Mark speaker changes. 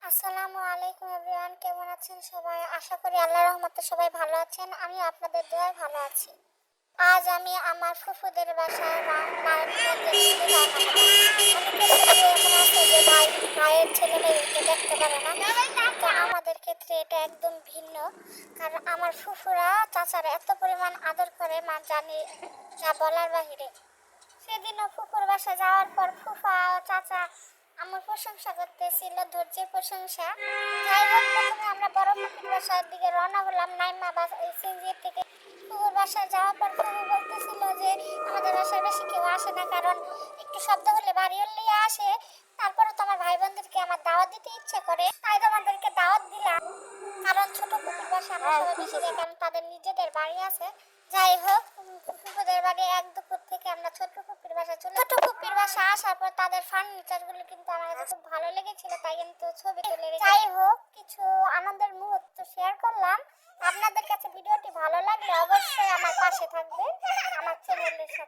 Speaker 1: আসসালামু আলাইকুম এভরিওয়ান, কেমন আছেন সবাই? আশা করি আল্লাহর রহমতে সবাই ভালো আছেন। আমি আপনাদের দোয়ায় ভালো আছি। আজ আমি আমার ফুফুদের বাসায় মায়ের মন্দিরে রওনা হলাম। অনেকের ক্ষেত্রে এমন আছে যে ভাইয়ের ছেলে মেয়েকে দেখতে পারে না, কিন্তু আমাদের ক্ষেত্রে এটা একদম ভিন্ন। কারণ আমার ফুফুরা চাচারা এত পরিমাণ আদর করে মা জানি যা বলার বাহিরে। সেদিনও ফুফুর বাসায় যাওয়ার পর ফুফা ও চাচা আমার প্রশংসা করতেছিল, ধৈর্যের প্রশংসা। যাই হোক, প্রথমে আমরা বড় ফুফুর বাসার দিকে রওনা হলাম নাইমা বাস সিনজির থেকে। ফুফুর বাসায় যাওয়ার পর ফুফু বলতেছিল যে আমাদের বাসায় বেশি কেউ আসে না, কারণ একটু শব্দ হলে বাড়ি হলেই আসে। তারপরে তো আমার ভাই বোনদেরকে আমার দাওয়াত দিতে ইচ্ছে করে, তাই তোমাদেরকে দাওয়াত দিলাম। কারণ ছোট ফুফুর বাসায় আমরা সবাই বেশি যাই, কারণ তাদের নিজেদের বাড়ি আছে। যাই হোক, ফুফুদের বাড়ি এক দুপুর থেকে আমরা ছোট ফুপির বাসা আসার পর তাদের ফার্নিচার গুলো কিন্তু আমার কাছে খুব ভালো লেগেছিল, তাই কিন্তু ছবি তুলে রেখে। যাই হোক, কিছু আনন্দের মুহূর্ত শেয়ার করলাম। আপনাদের কাছে ভিডিওটি ভালো লাগলে অবশ্যই আমার পাশে থাকবে, আমার চ্যানেলের সাথে।